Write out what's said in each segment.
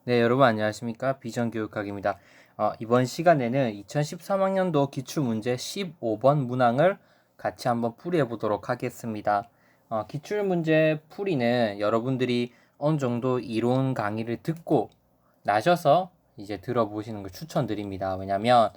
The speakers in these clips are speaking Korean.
네, 여러분 안녕하십니까? 비전교육학입니다. 이번 시간에는 2013학년도 기출문제 15번 문항을 같이 한번 풀이해 보도록 하겠습니다. 기출문제 풀이는 여러분들이 어느 정도 이론 강의를 듣고 나셔서 이제 들어보시는 걸 추천드립니다. 왜냐면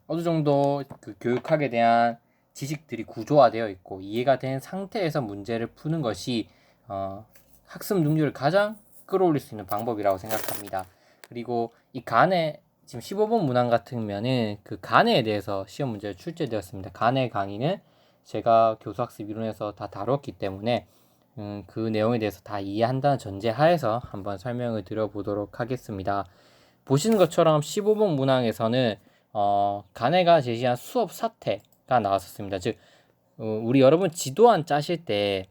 어느 정도 그 교육학에 대한 지식들이 구조화되어 있고 이해가 된 상태에서 문제를 푸는 것이 학습 능률을 가장 끌어올릴 수 있는 방법이라고 생각합니다. 그리고 이 간에 지금 15번 문항 같으면은 그 간에 대해서 시험 문제가 출제되었습니다. 간의 강의는 제가 교수학습 이론에서 다 다뤘기 때문에 그 내용에 대해서 다 이해한다는 전제하에서 한번 설명을 드려보도록 하겠습니다. 보시는 것처럼 15번 문항에서는 간해가 제시한 수업 사태가 나왔었습니다. 즉 우리 여러분 지도안 짜실 때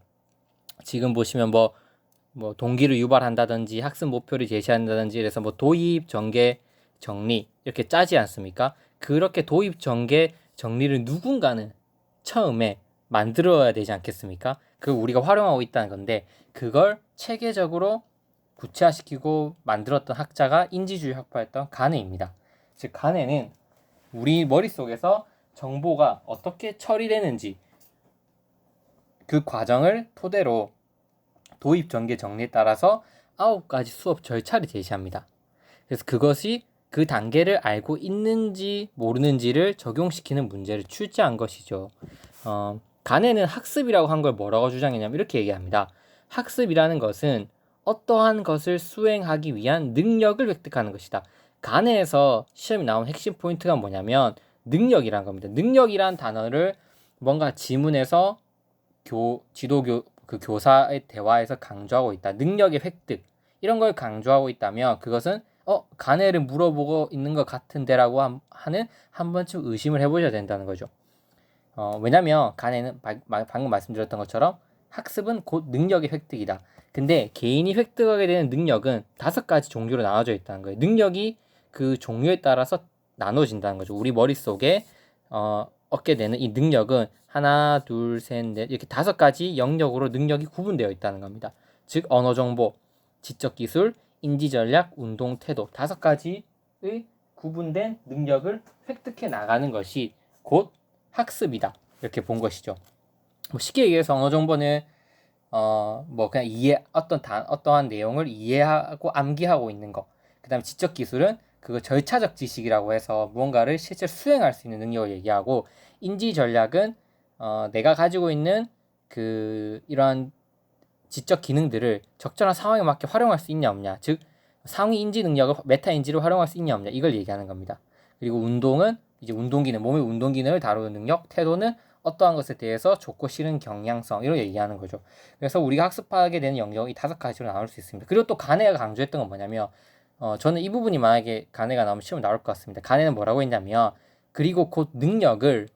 지금 보시면 뭐 동기를 유발한다든지 학습 목표를 제시한다든지 그래서 뭐 도입, 전개, 정리 이렇게 짜지 않습니까? 그렇게 도입, 전개, 정리를 누군가는 처음에 만들어야 되지 않겠습니까? 그걸 우리가 활용하고 있다는 건데 그걸 체계적으로 구체화시키고 만들었던 학자가 인지주의 학파였던 가네입니다. 즉 가네는 우리 머릿속에서 정보가 어떻게 처리되는지 그 과정을 토대로 도입, 전개, 정리에 따라서 9가지 수업 절차를 제시합니다. 그래서 그것이 그 단계를 알고 있는지 모르는지를 적용시키는 문제를 출제한 것이죠. 간에는 학습이라고 한 걸 뭐라고 주장했냐면 이렇게 얘기합니다. 학습이라는 것은 어떠한 것을 수행하기 위한 능력을 획득하는 것이다. 간에서 시험에 나온 핵심 포인트가 뭐냐면 능력이란 겁니다. 능력이란 단어를 뭔가 지문에서 그 교사의 대화에서 강조하고 있다. 능력의 획득 이런 걸 강조하고 있다면 그것은 간해를 물어보고 있는 것 같은데라고 하는 한 번쯤 의심을 해보셔야 된다는 거죠. 왜냐면 간해는 방금 말씀드렸던 것처럼 학습은 곧 능력의 획득이다. 근데 개인이 획득하게 되는 능력은 5가지 종류로 나눠져 있다는 거예요. 능력이 그 종류에 따라서 나눠진다는 거죠. 우리 머릿속에 얻게 되는 이 능력은 하나, 둘, 셋, 넷 이렇게 5가지 영역으로 능력이 구분되어 있다는 겁니다. 즉 언어 정보, 지적 기술, 인지 전략, 운동 태도 5가지의 구분된 능력을 획득해 나가는 것이 곧 학습이다. 이렇게 본 것이죠. 쉽게 얘기해서 언어 정보는 그냥 어떠한 내용을 이해하고 암기하고 있는 거. 그다음에 지적 기술은 그거 절차적 지식이라고 해서 무언가를 실제 수행할 수 있는 능력을 얘기하고 인지 전략은 내가 가지고 있는 이러한 지적 기능들을 적절한 상황에 맞게 활용할 수 있냐 없냐, 즉 상위 인지 능력을 메타 인지를 활용할 수 있냐 없냐 이걸 얘기하는 겁니다. 그리고 운동은 이제 운동기능, 몸의 운동기능을 다루는 능력, 태도는 어떠한 것에 대해서 좋고 싫은 경향성 이런 얘기하는 거죠. 그래서 우리가 학습하게 되는 영역이 5가지로 나눌 수 있습니다. 그리고 또 가네가 강조했던 건 뭐냐면 저는 이 부분이 만약에 가네가 나오면 시험 나올 것 같습니다. 가네는 뭐라고 했냐면 그리고 곧 능력을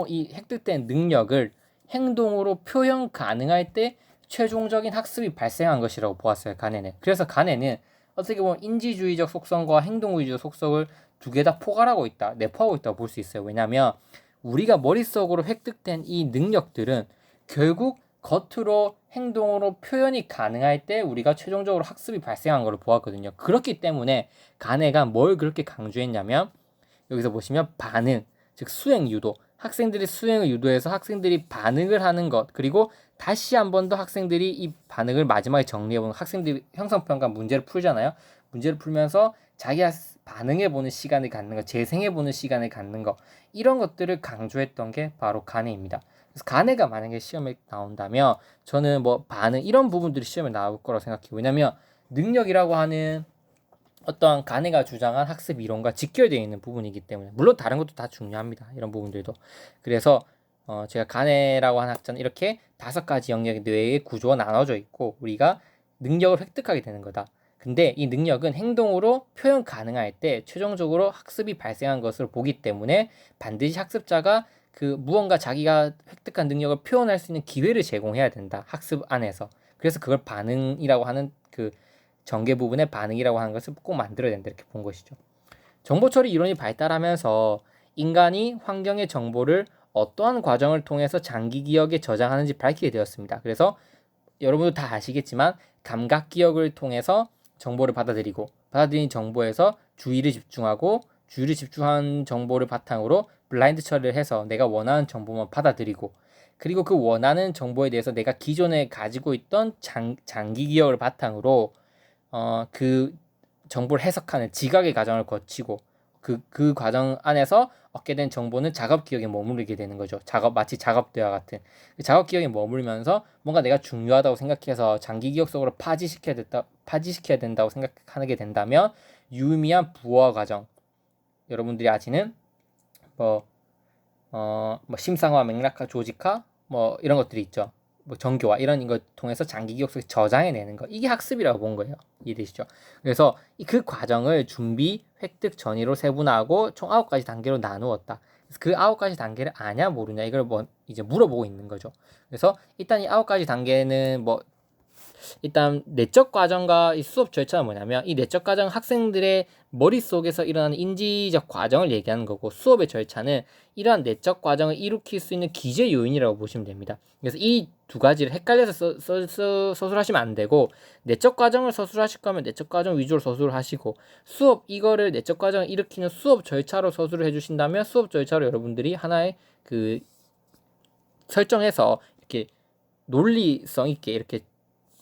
이 획득된 능력을 행동으로 표현 가능할 때 최종적인 학습이 발생한 것이라고 보았어요. 가네는. 그래서 가네는 어떻게 보면 인지주의적 속성과 행동주의적 속성을 두 개 다 포괄하고 있다, 내포하고 있다고 볼 수 있어요. 왜냐하면 우리가 머릿속으로 획득된 이 능력들은 결국 겉으로 행동으로 표현이 가능할 때 우리가 최종적으로 학습이 발생한 것을 보았거든요. 그렇기 때문에 가네가 뭘 그렇게 강조했냐면 여기서 보시면 반응, 즉 수행 유도, 학생들이 수행을 유도해서 학생들이 반응을 하는 것, 그리고 다시 한 번 더 학생들이 이 반응을 마지막에 정리해보는, 학생들이 형성평가 문제를 풀잖아요. 문제를 풀면서 자기가 반응해보는 시간을 갖는 것, 재생해보는 시간을 갖는 것, 이런 것들을 강조했던 게 바로 간해입니다. 그래서 간해가 만약에 시험에 나온다면 저는 뭐 반응 이런 부분들이 시험에 나올 거라고 생각해요. 왜냐면 능력이라고 하는 어떠한 간해가 주장한 학습 이론과 직결되어 있는 부분이기 때문에, 물론 다른 것도 다 중요합니다. 이런 부분들도. 그래서 제가 간해라고 하는 학자는 이렇게 5가지 영역의 뇌의 구조가 나눠져 있고 우리가 능력을 획득하게 되는 거다. 근데 이 능력은 행동으로 표현 가능할 때 최종적으로 학습이 발생한 것을 보기 때문에 반드시 학습자가 그 무언가 자기가 획득한 능력을 표현할 수 있는 기회를 제공해야 된다. 학습 안에서. 그래서 그걸 반응이라고 하는 그 전개 부분의 반응이라고 하는 것을 꼭 만들어야 된다, 이렇게 본 것이죠. 정보 처리 이론이 발달하면서 인간이 환경의 정보를 어떠한 과정을 통해서 장기 기억에 저장하는지 밝히게 되었습니다. 그래서 여러분도 다 아시겠지만 감각 기억을 통해서 정보를 받아들인 정보에서 주의를 집중한 정보를 바탕으로 블라인드 처리를 해서 내가 원하는 정보만 받아들이고, 그리고 그 원하는 정보에 대해서 내가 기존에 가지고 있던 장기 기억을 바탕으로 그 정보를 해석하는 지각의 과정을 거치고, 그 과정 안에서 얻게 된 정보는 작업 기억에 머무르게 되는 거죠. 마치 작업대와 같은 그 작업 기억에 머물면서 뭔가 내가 중요하다고 생각해서 장기 기억 속으로 파지시켜야 된다고 생각하게 된다면 유의미한 부호 과정, 여러분들이 아시는 뭐 심상화, 맥락화, 조직화 뭐 이런 것들이 있죠. 뭐 정교화 이런 걸 통해서 장기 기억 속에 저장해내는 거, 이게 학습이라고 본 거예요. 이해되시죠? 그래서 그 과정을 준비, 획득, 전이로 세분화하고 총 9가지 단계로 나누었다. 그래서 그 9가지 단계를 아냐 모르냐 이걸 뭐 이제 물어보고 있는 거죠. 그래서 일단 이 9가지 단계는 뭐 일단 내적 과정과 이 수업 절차는 뭐냐면, 이 내적 과정 학생들의 머릿속에서 일어나는 인지적 과정을 얘기하는 거고, 수업의 절차는 이러한 내적 과정을 일으킬 수 있는 기재 요인이라고 보시면 됩니다. 그래서 이 두 가지를 헷갈려서 서술하시면 안 되고, 내적 과정을 서술하실 거면 내적 과정 위주로 서술을 하시고, 수업 이거를 내적 과정을 일으키는 수업 절차로 서술을 해주신다면 수업 절차로 여러분들이 하나의 그 설정해서 이렇게 논리성 있게 이렇게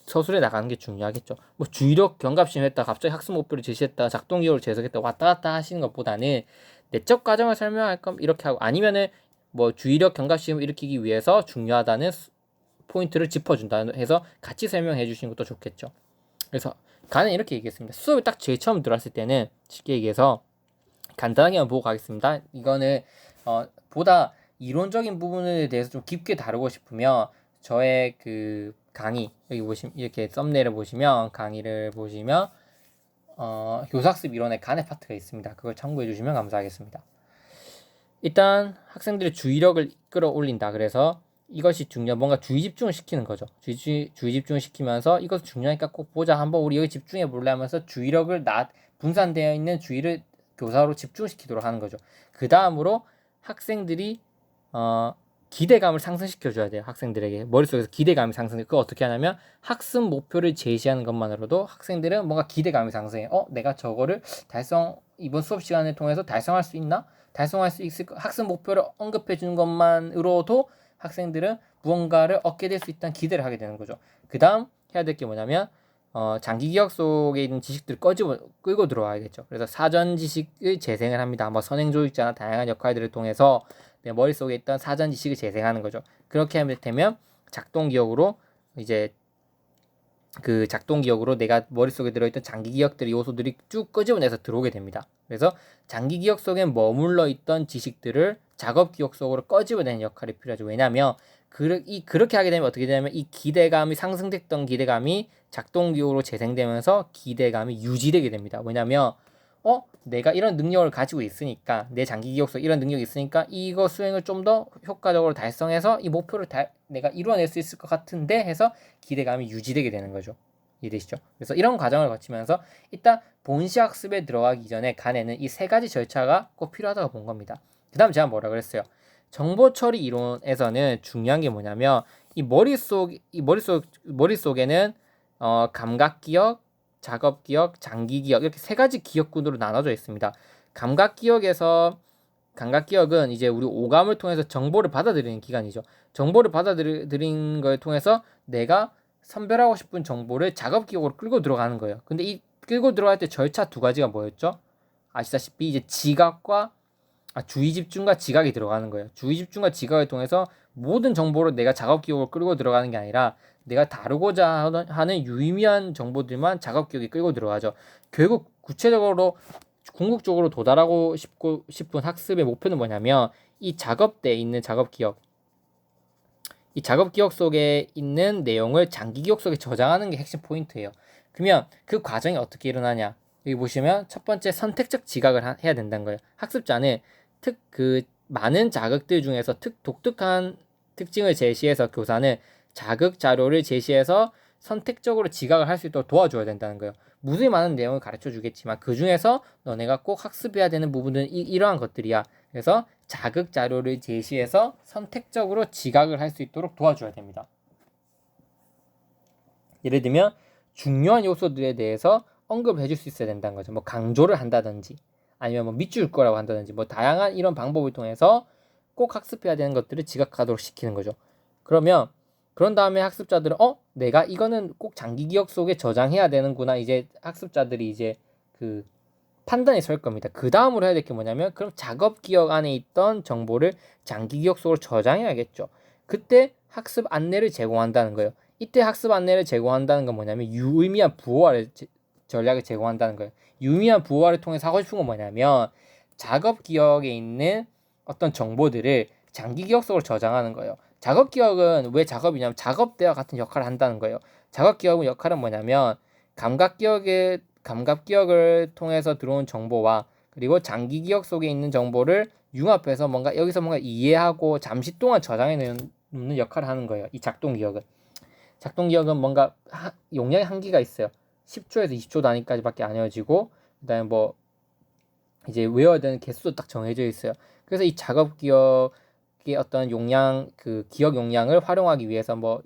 서술해 나가는 게 중요하겠죠. 뭐 주의력 경갑심했다, 갑자기 학습 목표를 제시했다, 작동 기호를 재석했다, 왔다 갔다 하시는 것보다는 내적 과정을 설명할 거면 이렇게 하고, 아니면은 뭐 주의력 경갑심을 일으키기 위해서 중요하다는 포인트를 짚어준다 해서 같이 설명해 주시는 것도 좋겠죠. 그래서 간은 이렇게 얘기했습니다. 수업에 딱 제일 처음 들어왔을 때는 쉽게 얘기해서 간단하게만 보고 가겠습니다. 이거는 보다 이론적인 부분에 대해서 좀 깊게 다루고 싶으면 저의 그 강의, 여기 보시면 이렇게 썸네일을 보시면, 강의를 보시면 교사학습 이론의 간의 파트가 있습니다. 그걸 참고해 주시면 감사하겠습니다. 일단 학생들의 주의력을 끌어올린다. 그래서 이것이 중요한, 뭔가 주의 집중을 시키는 거죠. 주의 집중을 시키면서 이것 중요하니까 꼭 보자, 한번 우리 여기 집중해 볼래 하면서 주의력을 분산되어 있는 주의를 교사로 집중시키도록 하는 거죠. 그 다음으로 학생들이 기대감을 상승시켜 줘야 돼요. 학생들에게 머릿속에서 기대감이 상승해. 그거 어떻게 하냐면 학습 목표를 제시하는 것만으로도 학생들은 뭔가 기대감이 상승해. 내가 저거를 이번 수업 시간을 통해서 달성할 수 있나? 달성할 수 있을 학습 목표를 언급해 주는 것만으로도 학생들은 무언가를 얻게 될 수 있다는 기대를 하게 되는 거죠. 그 다음 해야 될 게 뭐냐면 장기 기억 속에 있는 지식들을 끌고 들어와야겠죠. 그래서 사전 지식을 재생을 합니다. 뭐 선행조직자나 다양한 역할들을 통해서 내 머릿속에 있던 사전 지식을 재생하는 거죠. 그렇게 하면 되면 작동 기억으로 내가 머릿속에 들어있던 장기 기억들의 요소들이 쭉 끄집어내서 들어오게 됩니다. 그래서 장기 기억 속에 머물러 있던 지식들을 작업 기억 속으로 끄집어내는 역할이 필요하죠. 왜냐하면 그렇게 하게 되면 어떻게 되냐면 이 기대감이 상승됐던 기대감이 작동 기억으로 재생되면서 기대감이 유지되게 됩니다. 왜냐하면 내가 이런 능력을 가지고 있으니까, 내 장기 기억 속에 이런 능력이 있으니까 이거 수행을 좀 더 효과적으로 달성해서 이 목표를 내가 이루어낼 수 있을 것 같은데 해서 기대감이 유지되게 되는 거죠. 이해되시죠? 그래서 이런 과정을 거치면서 일단 본시 학습에 들어가기 전에 간에는 이 3가지 절차가 꼭 필요하다고 본 겁니다. 그 다음 제가 뭐라 그랬어요? 정보 처리 이론에서는 중요한 게 뭐냐면 이 머릿속에는 감각 기억, 작업 기억, 장기 기억, 이렇게 3가지 기억군으로 나눠져 있습니다. 감각 기억은 이제 우리 오감을 통해서 정보를 받아들이는 기관이죠. 정보를 받아들이는 걸 통해서 내가 선별하고 싶은 정보를 작업 기억으로 끌고 들어가는 거예요. 근데 이 끌고 들어갈 때 절차 2가지가 뭐였죠? 아시다시피 이제 주의 집중과 지각이 들어가는 거예요. 주의 집중과 지각을 통해서 모든 정보를 내가 작업 기억으로 끌고 들어가는 게 아니라 내가 다루고자 하는 유의미한 정보들만 작업 기억에 끌고 들어가죠. 결국 구체적으로 궁극적으로 도달하고 싶은 학습의 목표는 뭐냐면 이 작업대에 있는 작업 기억 속에 있는 내용을 장기 기억 속에 저장하는 게 핵심 포인트예요. 그러면 그 과정이 어떻게 일어나냐? 여기 보시면 첫 번째 선택적 지각을 해야 된다는 거예요. 학습자는 많은 자극들 중에서 독특한 특징을 제시해서 교사는 자극 자료를 제시해서 선택적으로 지각을 할 수 있도록 도와줘야 된다는 거예요. 무수히 많은 내용을 가르쳐 주겠지만 그 중에서 너네가 꼭 학습해야 되는 부분은 이러한 것들이야. 그래서 자극 자료를 제시해서 선택적으로 지각을 할 수 있도록 도와줘야 됩니다. 예를 들면 중요한 요소들에 대해서 언급을 해줄 수 있어야 된다는 거죠. 뭐 강조를 한다든지 아니면 뭐 밑줄 거라고 한다든지 뭐 다양한 이런 방법을 통해서 꼭 학습해야 되는 것들을 지각하도록 시키는 거죠. 그런 다음에 학습자들은 내가 이거는 꼭 장기 기억 속에 저장해야 되는구나. 이제 학습자들이 이제 그 판단이 설 겁니다. 그 다음으로 해야 될 게 뭐냐면 그럼 작업 기억 안에 있던 정보를 장기 기억 속으로 저장해야겠죠. 그때 학습 안내를 제공한다는 거예요. 이때 학습 안내를 제공한다는 건 뭐냐면 유의미한 부호화를 전략을 제공한다는 거예요. 유의미한 부호화를 통해서 하고 싶은 건 뭐냐면 작업 기억에 있는 어떤 정보들을 장기 기억 속으로 저장하는 거예요. 작업 기억은 왜 작업이냐면 작업대와 같은 역할을 한다는 거예요. 작업 기억의 역할은 뭐냐면 감각 기억을 통해서 들어온 정보와 그리고 장기 기억 속에 있는 정보를 융합해서 여기서 뭔가 이해하고 잠시 동안 저장해 놓는 역할을 하는 거예요. 이 작동 기억은 뭔가 용량의 한계가 있어요. 10초에서 20초 단위까지밖에 안 헤어지고 그다음에 뭐 이제 외워야 되는 개수도 딱 정해져 있어요. 그래서 이 작업 기억의 어떤 용량, 그 기억 용량을 활용하기 위해서 뭐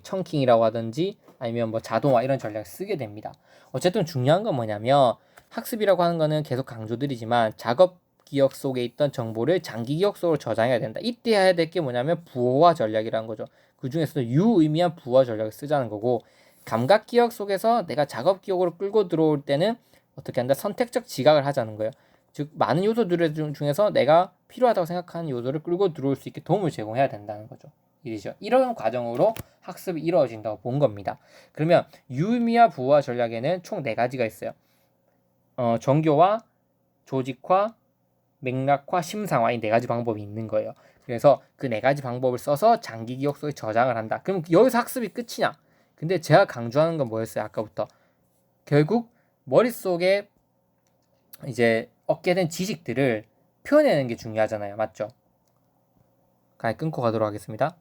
청킹이라고 하든지 아니면 뭐 자동화 이런 전략을 쓰게 됩니다. 어쨌든 중요한 건 뭐냐면 학습이라고 하는 거는 계속 강조드리지만 작업 기억 속에 있던 정보를 장기 기억 속으로 저장해야 된다. 이때 해야 될 게 뭐냐면 부호화 전략이라는 거죠. 그 중에서도 유의미한 부호화 전략을 쓰자는 거고 감각 기억 속에서 내가 작업 기억으로 끌고 들어올 때는 어떻게 한다? 선택적 지각을 하자는 거예요. 즉 많은 요소들 중에서 내가 필요하다고 생각하는 요소를 끌고 들어올 수 있게 도움을 제공해야 된다는 거죠. 이런 과정으로 학습이 이루어진다고 본 겁니다. 그러면 유의미와 부호화 전략에는 총 4가지가 있어요. 정교화, 조직화, 맥락화, 심상화 이 4가지 방법이 있는 거예요. 그래서 그 4가지 방법을 써서 장기 기억 속에 저장을 한다. 그럼 여기서 학습이 끝이냐? 근데 제가 강조하는 건 뭐였어요? 아까부터 결국 머릿속에 이제 얻게 된 지식들을 표현하는 게 중요하잖아요. 맞죠? 끊고 가도록 하겠습니다.